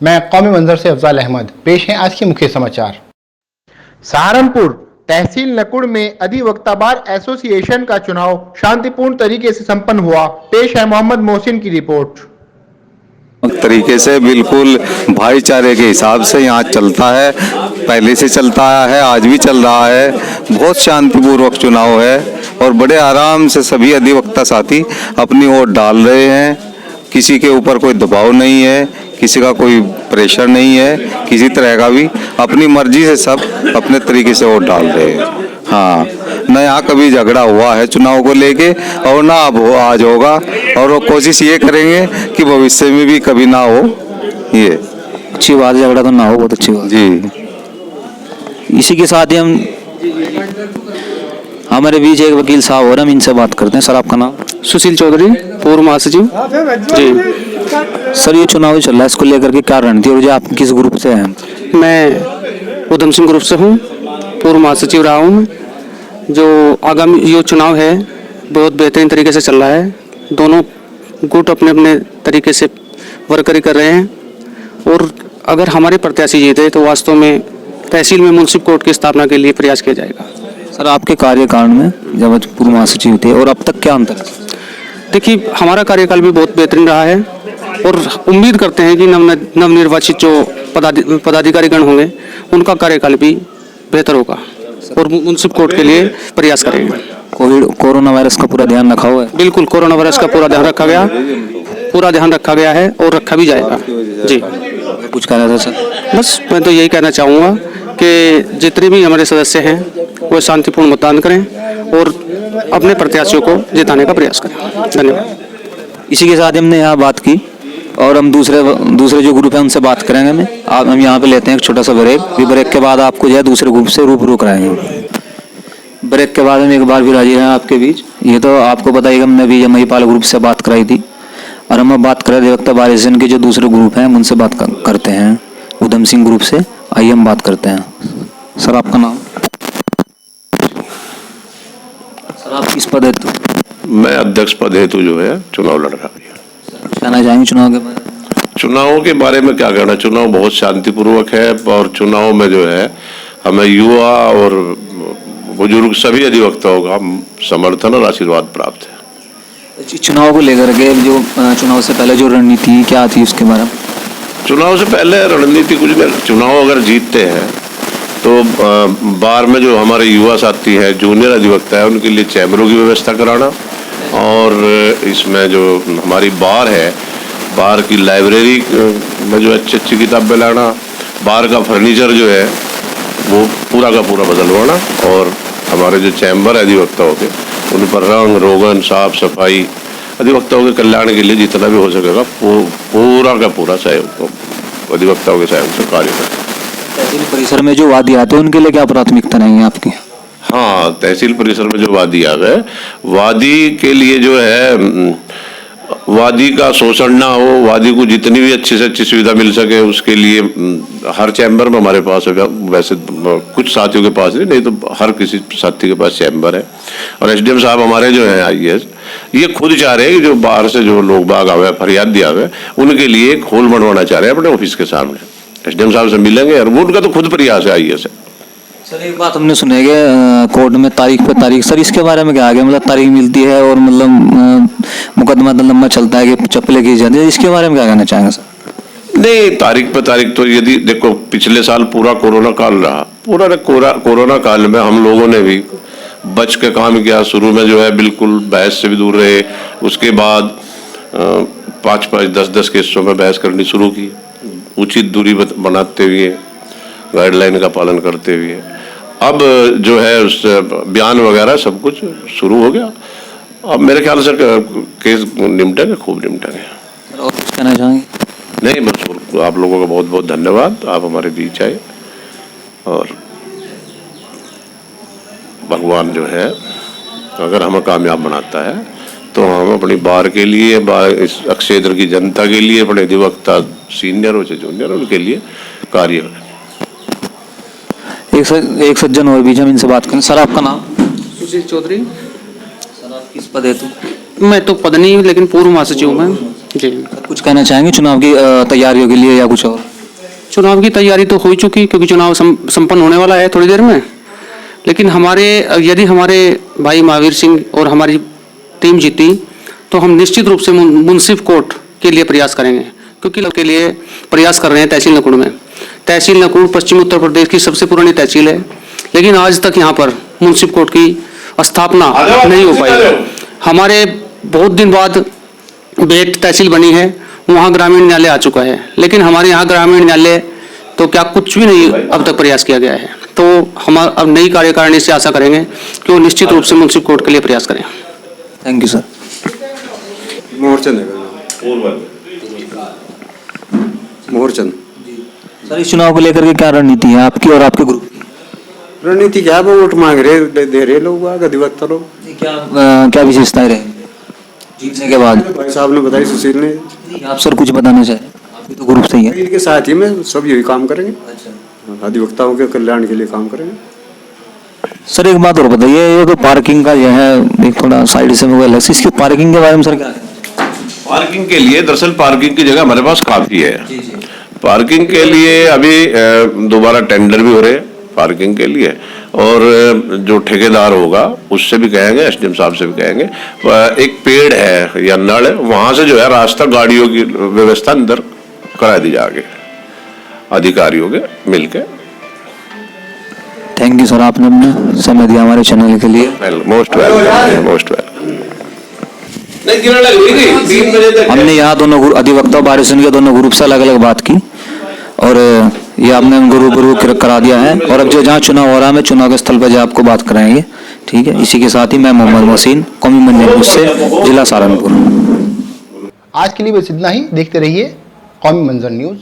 मैं कौमी मंजर से अफजाल अहमद। पेश हैं आज के मुख्य समाचार। सहारनपुर तहसील नकुड़ में अधिवक्ता बार एसोसिएशन का चुनाव शांतिपूर्ण तरीके से संपन्न हुआ। पेश है मोहम्मद मोहसिन की रिपोर्ट। तरीके से बिल्कुल भाईचारे के हिसाब से यहाँ चलता है, पहले से चलता आया है, आज भी चल रहा है। बहुत शांतिपूर्वक चुनाव है और बड़े आराम से सभी अधिवक्ता साथी अपनी वोट डाल रहे हैं। किसी के ऊपर कोई दबाव नहीं है, किसी का कोई प्रेशर नहीं है, किसी तरह का भी अपनी मर्जी से सब अपने तरीके से वोट डाल रहे हैं। हाँ, न यहाँ कभी झगड़ा हुआ है चुनाव को लेके और ना अब हो, आज होगा और वो कोशिश ये करेंगे कि भविष्य में भी कभी ना हो। ये अच्छी बात है, झगड़ा तो ना हो, बहुत अच्छी बात जी। इसी के साथ ही हमारे बीच एक वकील साहब हो रहे हैं, हम इनसे बात करते हैं। सर, आपका नाम? सुशील चौधरी, पूर्व महासचिव जी। सर, ये चुनाव चल रहा है, इसको लेकर के क्या रणनीति और आप किस ग्रुप से हैं? मैं उधम सिंह ग्रुप से हूँ, पूर्व महासचिव रहा हूँ। जो आगामी ये चुनाव है बहुत बेहतरीन तरीके से चल रहा है। दोनों गुट अपने अपने तरीके से वर्करी कर रहे हैं और अगर हमारे प्रत्याशी जीते तो वास्तव में तहसील में मुंसिफ कोर्ट की स्थापना के लिए प्रयास किया जाएगा। सर, आपके कार्यकाल में जब पूर्व महासचिव थे और अब तक क्या अंतर है? देखिए, हमारा कार्यकाल भी बहुत बेहतरीन रहा है और उम्मीद करते हैं कि नवनिर्वाचित जो पदाधिकारीगण होंगे उनका कार्यकाल भी बेहतर होगा और मुंसिफ कोर्ट के लिए प्रयास करेंगे। कोरोना वायरस का पूरा ध्यान रखा हुआ है? बिल्कुल, कोरोना वायरस का पूरा ध्यान रखा गया है और रखा भी जाएगा जी। कुछ कहना था सर? बस मैं तो यही कहना चाहूँगा कि जितने भी हमारे सदस्य हैं वो शांतिपूर्ण मतदान करें और अपने प्रत्याशियों को जिताने का प्रयास करें। धन्यवाद। इसी के साथ हमने यहाँ बात की और हम दूसरे जो ग्रुप है उनसे बात करेंगे। हम यहाँ पे लेते हैं एक छोटा सा ब्रेक। भी ब्रेक के बाद आपको जो है दूसरे ग्रुप से रूबरू कराएंगे। ब्रेक के बाद हम एक बार फिर हाजिर हैं आपके बीच। ये तो आपको पता ही, हमने भी महिपाल ग्रुप से बात कराई थी और हम बात कर रहे थे अधिवक्ता बार एसोसिएशन के जो दूसरे ग्रुप हैं उनसे बात करते हैं, उधम सिंह ग्रुप से। आइए हम बात करते हैं। सर, आपका नाम? सर, आप किस पद हेतु? मैं अध्यक्ष पद हेतु जो है चुनाव लड़ रहा हूँ। कहना चाहेंगे चुनाव के बारे में? चुनाव के बारे में क्या कहना, चुनाव बहुत शांतिपूर्वक है और चुनाव में जो है हमें युवा और बुजुर्ग सभी अधिवक्ताओं का समर्थन और आशीर्वाद प्राप्त है। चुनाव को लेकर के जो चुनाव से पहले जो रणनीति क्या थी उसके बारे में? चुनाव से पहले रणनीति कुछ नहीं। चुनाव अगर जीतते हैं तो बार में जो हमारे युवा साथी हैं, जूनियर अधिवक्ता है, उनके लिए चैम्बरों की व्यवस्था कराना और इसमें जो हमारी बार है, बार की लाइब्रेरी में जो अच्छी किताबें लाना, बार का फर्नीचर जो है वो पूरा का पूरा बदलवाना और हमारे जो चैम्बर अधिवक्ताओं के उन पर रंग रोगन साफ सफाई, अधिवक्ताओं के कल्याण के लिए जितना भी हो सकेगा पूरा का पूरा सहयोग अधिवक्ताओं के सहयोग से कार्य करें। तहसील परिसर में जो वादी आते हैं उनके लिए क्या प्राथमिकता रहेंगी आपकी? हाँ, तहसील परिसर में जो वादी आ गए, वादी के लिए जो है वादी का शोषण ना हो, वादी को जितनी भी अच्छी से अच्छी सुविधा मिल सके उसके लिए हर चैम्बर में हमारे पास है। वैसे कुछ साथियों के पास नहीं तो हर किसी साथी के पास चैम्बर है और एसडीएम साहब हमारे जो हैं आईएएस, ये खुद चाह रहे हैं कि जो बाहर से जो लोग बाग आवे फरियाद दिया हुए उनके लिए एक हॉल बनवाना चाह रहे हैं अपने ऑफिस के सामने। एसडीएम साहब से मिलेंगे और वो उनका तो खुद प्रयास है आईएएस है। सर, एक बात हमने सुनी है कोर्ट में तारीख पे तारीख, सर इसके बारे में क्या आ गया? मतलब तारीख मिलती है और मतलब मुकदमा लंबा चलता है कि चप्पलें की जाती है, इसके बारे में क्या कहना चाहेंगे सर? नहीं, तारीख पे तारीख तो यदि देखो, पिछले साल पूरा कोरोना काल रहा, पूरा कोरोना काल में हम लोगों ने भी बच के काम किया। शुरू में जो है बिल्कुल बहस से भी दूर रहे, उसके बाद 5-5, 10-10 केसों में बहस करनी शुरू की, उचित दूरी बनाते हुए, गाइडलाइन का पालन करते हुए। अब जो है उस बयान वगैरह सब कुछ शुरू हो गया। अब मेरे ख्याल से केस निपटेंगे, खूब निपटेंगे। और कुछ कहना चाहेंगे? नहीं, बस आप लोगों का बहुत बहुत धन्यवाद, आप हमारे बीच आए और भगवान जो है अगर हमें कामयाब बनाता है तो हम अपनी बार के लिए, इस क्षेत्र की जनता के लिए, अपने अधिवक्ता सीनियर हो चाहे जूनियर उनके लिए कार्य करें। एक सज्जन और बीच हम इनसे बात करें। सर, आपका नाम? सुशील चौधरी। सर, आप किस पद हेतु? मैं तो पद नहीं लेकिन पूर्व महासचिव हूँ जी। कुछ कहना चाहेंगे चुनाव की तैयारियों के लिए या कुछ और? चुनाव की तैयारी तो हो ही चुकी, क्योंकि चुनाव संपन्न होने वाला है थोड़ी देर में। लेकिन यदि हमारे भाई महावीर सिंह और हमारी टीम जीती तो हम निश्चित रूप से मुंसिफ कोर्ट के लिए प्रयास करेंगे, क्योंकि के लिए प्रयास कर रहे हैं तहसील नकुड़ में। तहसील नकुड़ पश्चिमी उत्तर प्रदेश की सबसे पुरानी तहसील है, लेकिन आज तक यहाँ पर मुंसिफ कोर्ट की स्थापना नहीं हो पाई। हमारे बहुत दिन बाद बेट तहसील बनी है, वहाँ ग्रामीण न्यायालय आ चुका है, लेकिन हमारे यहाँ ग्रामीण न्यायालय तो क्या कुछ भी नहीं अब तक प्रयास किया गया है। तो हम अब नई कार्यकारिणी से आशा करेंगे कि वो निश्चित रूप से मुंसिफ कोर्ट के लिए प्रयास करें। Thank you sir. Moharchand. Sir, इस चुनाव को लेकर के क्या रणनीति है आपकी और आपके ग्रुप की? रणनीति क्या है, वो वोट मांग रहे दे रहे लोग, अधिवक्ता लोग। क्या विशेषताएं रहेंगी जीतने के बाद? भाई साहब ने बताई, सुशील ने। आप सर कुछ बताना चाहें? आपकी तो ग्रुप से ही है। इनके साथ ही में सब यही काम करेंगे, अधिवक्ताओं के कल्याण के लिए काम करेंगे। सर एक बात और बताइए, ये तो पार्किंग का जो है एक थोड़ा साइड से मोबाइल है, इसकी पार्किंग के बारे में सर क्या है? पार्किंग के लिए दरअसल पार्किंग की जगह हमारे पास काफी है। पार्किंग के लिए अभी दोबारा टेंडर भी हो रहे हैं पार्किंग के लिए, और जो ठेकेदार होगा उससे भी कहेंगे, एसडीएम साहब से भी कहेंगे। एक पेड़ है या नल है, वहां से जो है रास्ता गाड़ियों की व्यवस्था अंदर करा दी जाके अधिकारियों के मिलके। थैंक यू सर, आपने अपना समय दिया हमारे चैनल के लिए। Most welcome, most welcome. हमने यहाँ दोनों अधिवक्ता बारिशन के दोनों ग्रुप से अलग अलग बात की, और ये आपने गुरु करा दिया है। और अब जो जहाँ चुनाव हो रहा है, मैं चुनाव के स्थल पर जो आपको बात कराएंगे, ठीक है। इसी के साथ ही मैं मोहम्मद मोहसिन, कौमी मंडी न्यूज़ से, जिला सहारनपुर। आज के लिए बस इतना ही। देखते रहिए कौमी मंजर न्यूज़।